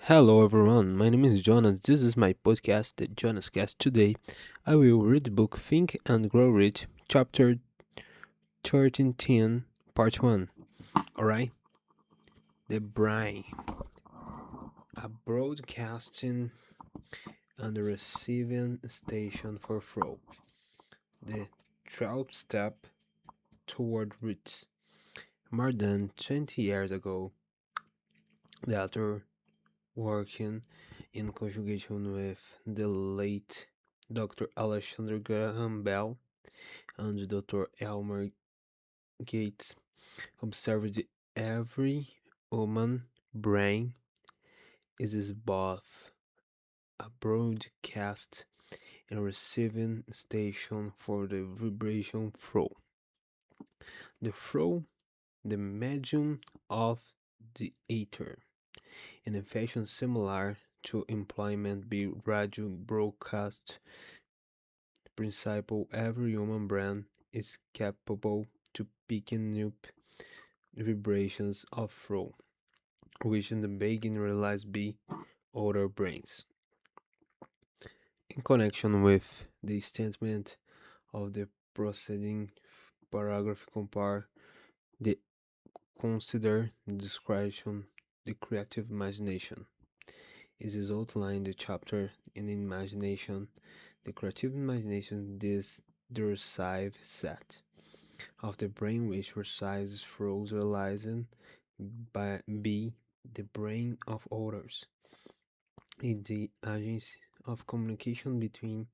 Hello everyone, my name is Jonas. This is my podcast, the Jonas Cast. Today, I will read the book Think and Grow Rich, chapter 13, part 1. Alright? The Brain. A broadcasting and receiving station for Fro. The 12th step toward roots. More than 20 years ago, the author working in conjugation with the late Dr. Alexander Graham Bell and Dr. Elmer Gates observed every human brain is both a broadcast and receiving station for the vibration flow. The flow, the medium of the ether, in a fashion similar to employment by radio broadcast principle, every human brain is capable to picking up vibrations of flow, which in the beginning realized by other brains. In connection with the statement of the preceding paragraph, compare the consider description the creative imagination. It is outlined the chapter in imagination. The creative imagination is the receive set of the brain which receives flows realizing by B the brain of others. In the agency of communication between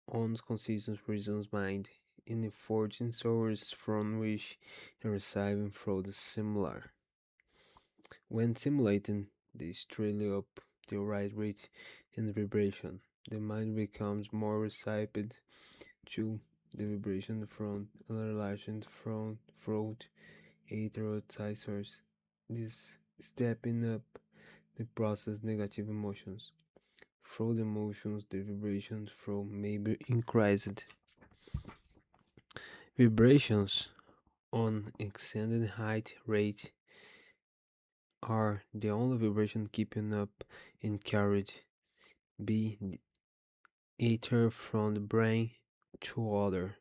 one's conscious reason's mind in the 14 sources from which and receiving through the similar. When simulating the straight up the right rate in vibration, the mind becomes more receptive to the vibration from relation from throat heterotizers. This stepping up the process negative emotions. Through the emotions, the vibrations from may be increased. Vibrations on extended height rate are the only vibration keeping up and carried by the ether from the brain to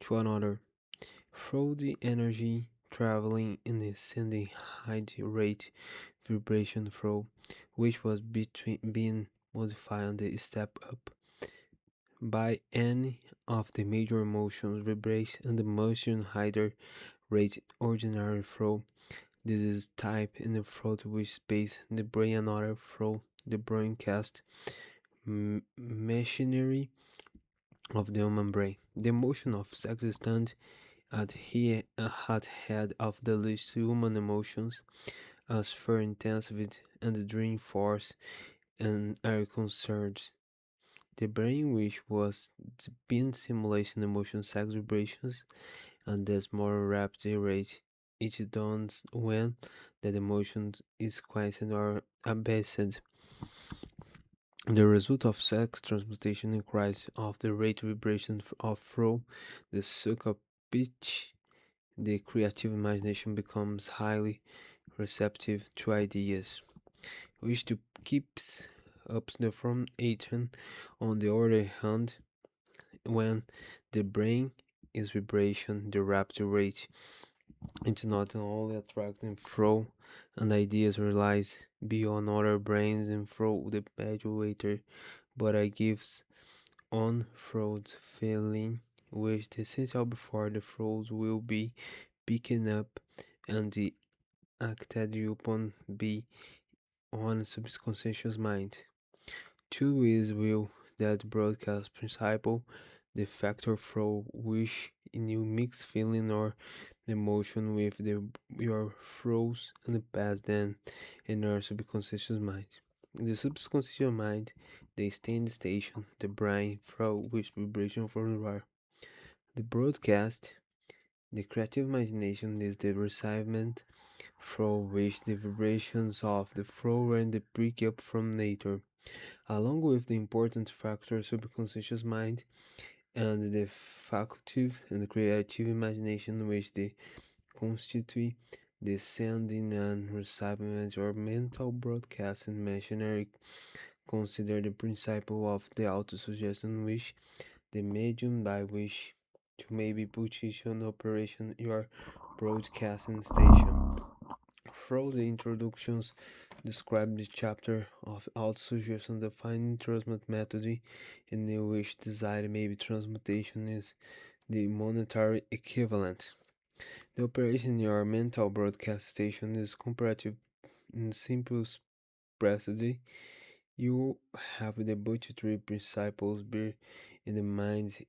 to another. Through the energy traveling in the ascending height rate vibration flow, which was being modified on the step up by any of the major emotions, vibration and the motion higher rate ordinary flow. This is type in the throat which space the brain another flow the broadcast machinery of the human brain. The emotion of sex stand at head of the list human emotions as for intensity and dream force and are concerned. The brain which was being simulation emotion sex vibrations and thus more rapid rate it dawns when that emotion is quieted or abased. The result of sex transmutation increase of the rate vibration of flow, the sucker pitch, the creative imagination becomes highly receptive to ideas, which to keeps up the from 18. On the other hand, when the brain is vibration, the rapid rate it's not only attracting flow and ideas realize beyond other brains and through the graduator, but it gives on fraud feeling which the essential before the frauds will be picking up and the acted upon be on subconscious mind. Two is will that broadcast principle, the factor through which you mix feeling or emotion with your froze and pass them in our subconscious mind. The subconscious mind, the stand station, the brain through which vibration from the wire. The broadcast, the creative imagination is the receivement through which the vibrations of the flow and the pick up from nature, along with the important factor subconscious mind and the facultative and creative imagination which they constitute the sending and receiving or mental broadcasting machinery consider the principle of the autosuggestion which the medium by which to maybe put in operation your broadcasting station. Through the introductions describe the chapter of autosuggestion defining transmit method in which desired maybe transmutation is the monetary equivalent. The operation in your mental broadcast station is comparative in simple expressly. You have the budgetary principles be in the mind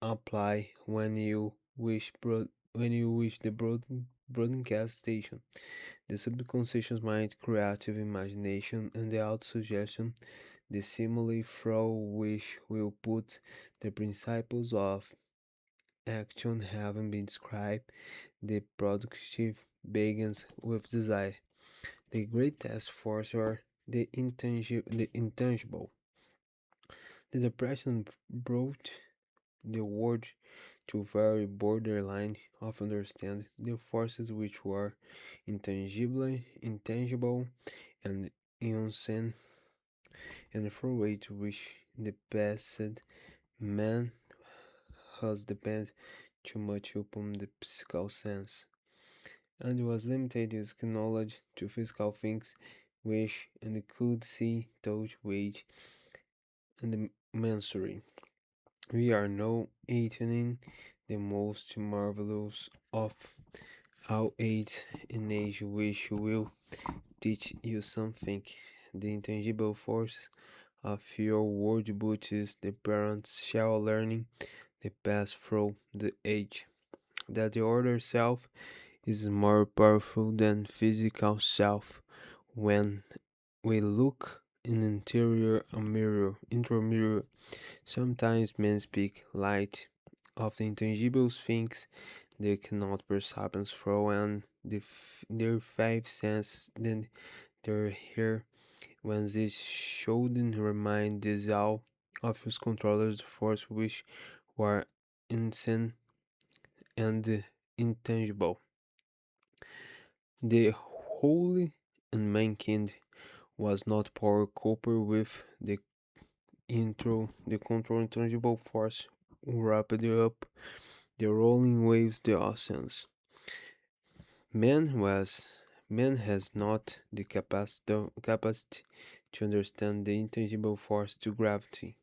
apply when you wish the broadcast station. The subconscious mind, creative imagination, and the autosuggestion, the simile through which will put the principles of action having been described, the productive begins with desire. The great task force or the intangible. The depression brought the world to very borderline of understanding the forces which were intangible, and unseen, and for way to which the past man has depended too much upon the physical sense, and was limited his knowledge to physical things which and could see, touch, weight, and measure. We are now attaining the most marvelous of all aids in age which will teach you something. The intangible force of your word but is the parents shall learning the pass through the age. That the order self is more powerful than physical self. When we look in into a mirror, sometimes men speak light of the intangible things they cannot perceive through and their five senses then their hair when this shouldn't remind this all of his controllers force which were insane and intangible. The holy and mankind was not power cooper with the control intangible force wrapped up the rolling waves the oceans. Man was man has not the capacity to understand the intangible force to gravity,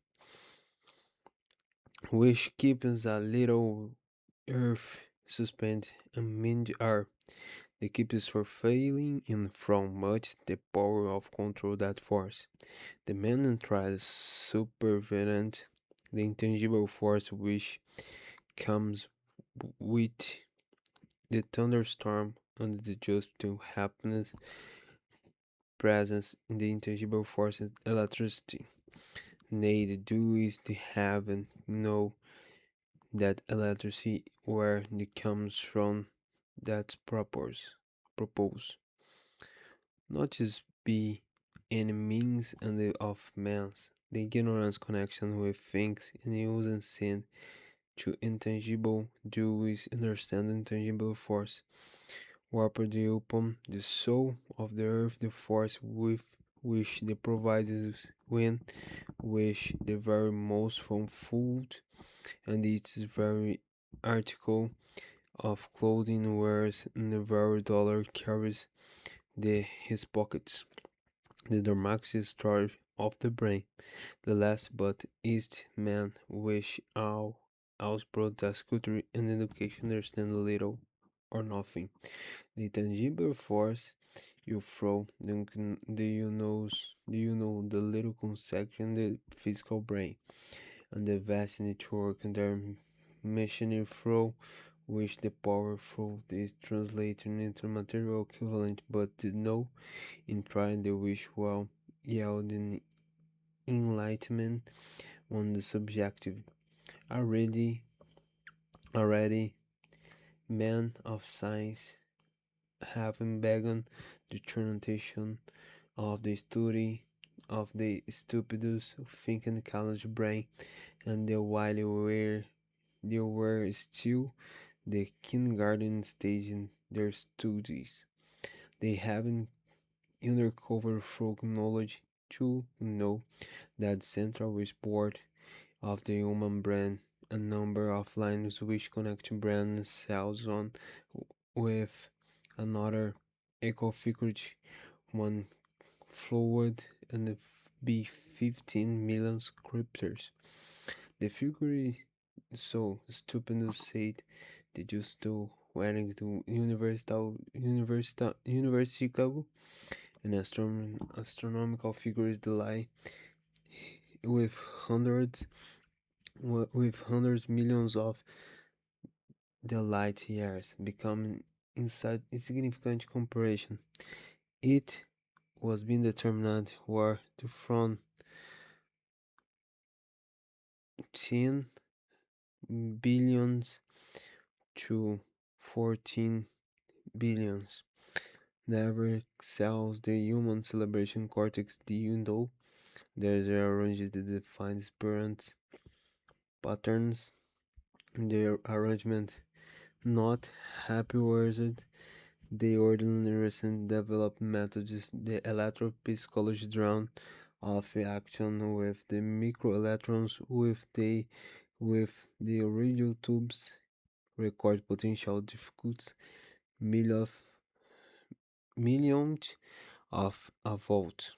which keeps a little earth suspended amid air. The keeps for failing in from much the power of control that force. The man tries supervenient the intangible force which comes with the thunderstorm and the just to happiness presence in the intangible force of electricity. Nay, the dew is the heaven know that electricity where it comes from that's propose. Not just be any means and the of man's the ignorance connection with things in use and sin to intangible do is understand intangible force warp the upon the soul of the earth the force with which the provides when which the very most from food and its very article of clothing wears and the very dollar carries his pockets. The Dormaxis story of the brain, the last but east man which all else brought that culture and education understand little or nothing. The tangible force you throw, do you know the little conception the physical brain and the vast network and their machinery through which the powerful is translated into material equivalent but to know in trying the wish while yielding enlightenment on the subjective. Already, already, men of science having begun the translation of the study of the stupidus thinking college brain, and the while where they were still the kindergarten stage in their studies. They haven't undercover folk knowledge to know that central is part of the human brain, a number of lines which connect brain cells on with another echo figured one fluid and be 15 million scriptures. The figure is so stupendous said they just to wearing to University Chicago and astronomical figures the lie with hundreds with hundreds millions of the light years becoming inside insignificant comparison. It was being determined where to from 10 billions to 14 billions. Never excels the human celebration cortex. Do you know there's a range that defines parents patterns in their arrangement, not happy worded. The ordinary recent developed methods, the electrophysiology drawn of action with the microelectrons with the radio tubes record potential difficult millionth millionth of a volt.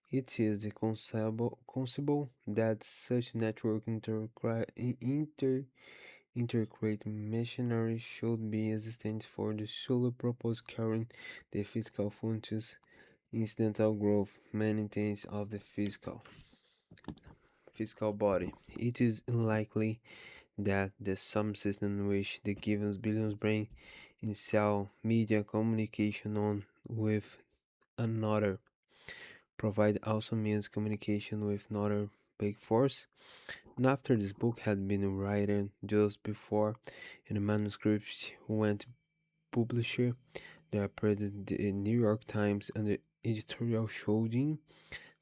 It is conceivable that such network integrate machinery should be existent for the sole purpose carrying the physical functions incidental growth maintenance of the physical body. It is unlikely that the sum system in which the given billions brain in cell media communication on with another provide also means communication with another big force. And after this book had been written just before and the manuscript went published, there appeared the New York Times and the editorial showing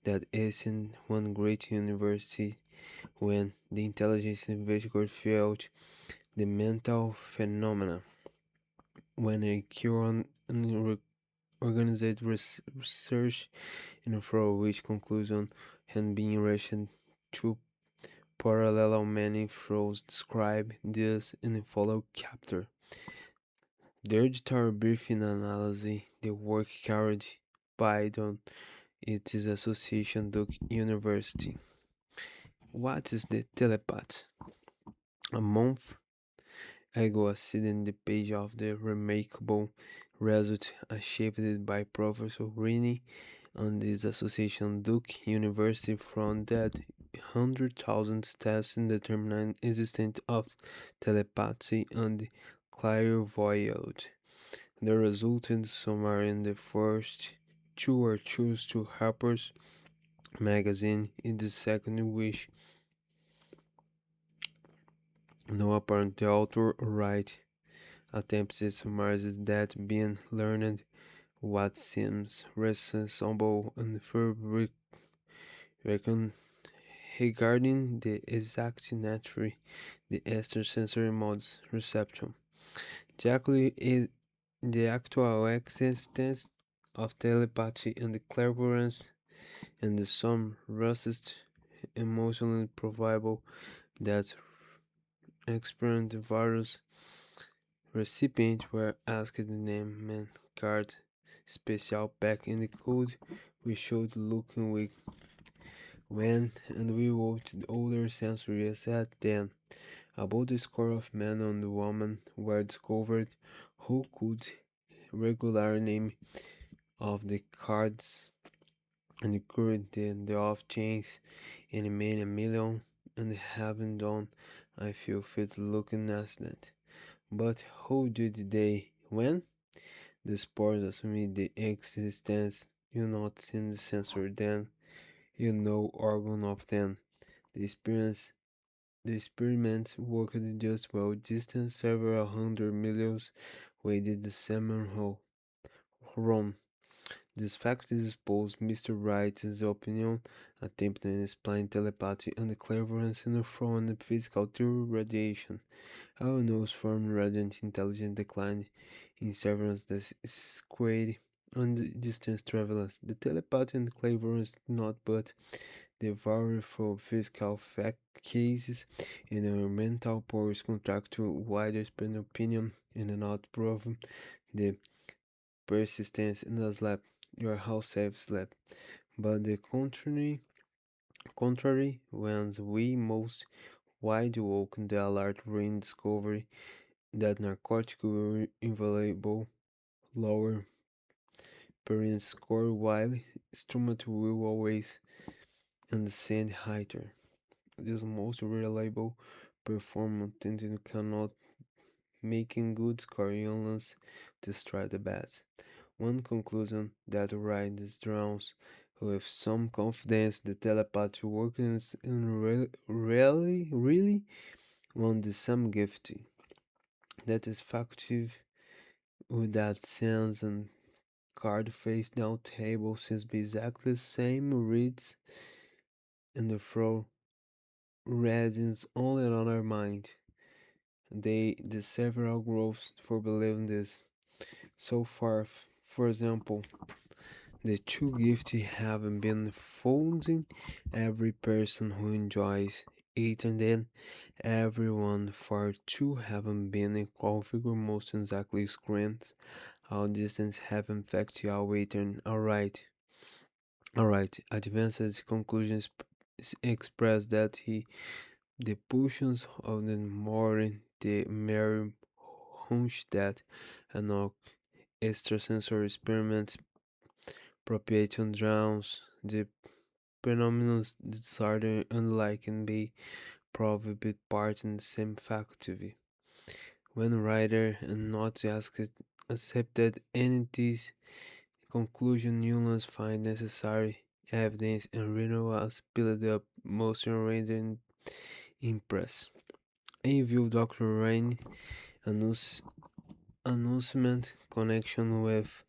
that is in one great university when the intelligence investigator felt the mental phenomena when a cure organized research and for which conclusion had been reached through parallel many flows describe this in the following chapter. The editorial briefing analysis the work carried by its association Duke University. What is the telepath? A month ago, I seen the page of the remarkable result achieved by Professor Rini and his association Duke University from that 100,000 tests in determining existence of telepathy and clairvoyance. The resultant summary in the first two are choose to Harper's Magazine in the second which no apparent the author right attempts to summarize that being learned what seems reasonable and fair reckon regarding the exact nature the extrasensory modes reception. Exactly is the actual existence of telepathy and the clairvoyance and the some racist emotionally probable that experienced various recipients were asked the name man card special pack in the code we showed looking weak when and we wrote the older sensory set then about the score of men and women were discovered who could regular name of the cards and the current the off chains and made a million and haven't done I feel fit looking at that. But how did they when? The spores assume the existence you not seen the sensor then you know organ of them. The experience the experiment worked just well distance several hundred miles away did the salmon hole run. This fact exposed Mr. Wright's opinion, attempting to explain telepathy and the clairvoyance in the from the physical through radiation. Our nose from radiant intelligence declined in severance the squared and the distance travelers. The telepathy and clairvoyance not but they vary from physical fact cases and our mental powers contract to widespread opinion and not proven the persistence in the slap, your house safe slap. But the contrary, when we most wide awoke the alert ring discovery that narcotic were invaluable lower parents score while instrument will always ascend higher. This most reliable performance tended cannot making good score unless to try the best. One conclusion that rides drowns with some confidence the telepathy works in really on the same gift that is factive with that sense and card face down table since be exactly the same reads in the flow readings only on our mind. The several growths for believing this. So far, for example, the two gifts have been folding every person who enjoys it and then everyone for two haven't been in configure most exactly screens. How distance have in fact you are waiting. Alright. Advanced conclusions express that the portions of the morning the mere hunch that and all extrasensory experiments propagation drowns the phenomenon disorder unlike can be probably part in the same faculty. When writer and not asked accepted entities conclusion nuance find necessary evidence and renewal as build up motion rendering impress. In view Dr. Rain announce, announcement connection with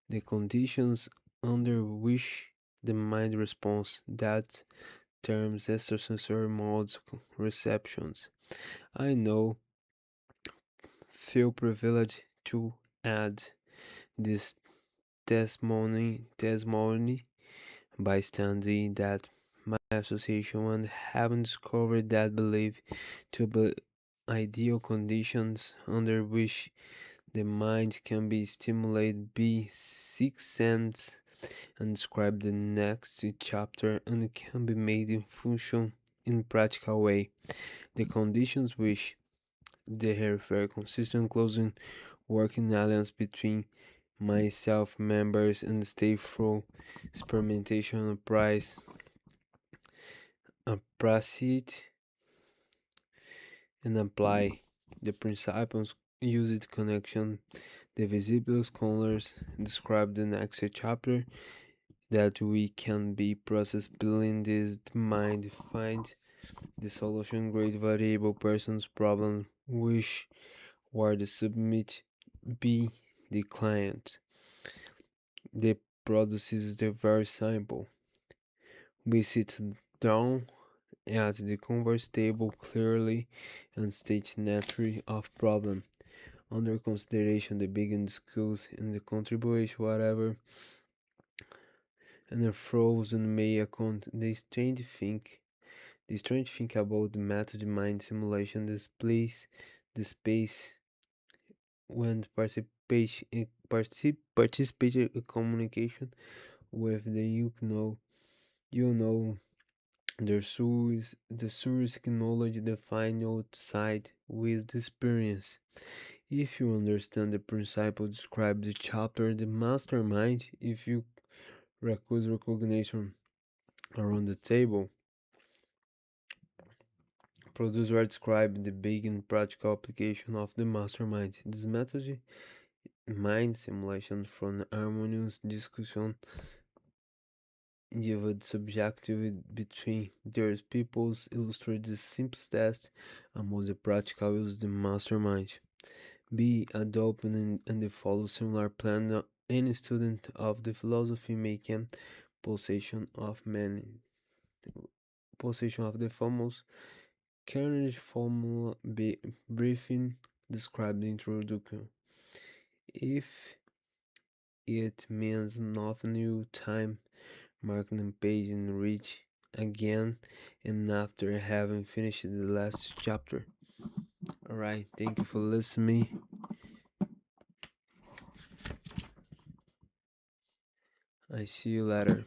the conditions under which the mind responds that terms extrasensory modes receptions. I know feel privileged to add this testimony by standing that my association and having discovered that belief to be ideal conditions under which the mind can be stimulated be six sense and describe the next chapter and can be made in function in practical way. The conditions which they refer consistent closing working alliance between myself members and stay through experimentation and price appreciate and apply the principles used connection the visible scholars describe the next chapter that we can be process building this mind find the solution great variable person's problem which were the submit be the client the produces the very simple we sit down at the converse table clearly and state naturally of problem under consideration the begin schools and the contribution whatever and the frozen may account the strange think about the method mind simulation displays the space when participate in communication with the you know the source knowledge defined outside with the experience. If you understand the principle described the chapter, the mastermind, if you request recognition around the table, producer describe the big and practical application of the mastermind. This method, mind simulation from harmonious discussion give subjective between their peoples illustrate the simplest test and most practical use the mastermind. be adopted and they follow similar plan. Any student of the philosophy making possession of many possession of the famous Carnage formula briefing described the introduction. If it means nothing new, time marking the page and reach again and after having finished the last chapter. Alright, thank you for listening. I see you later.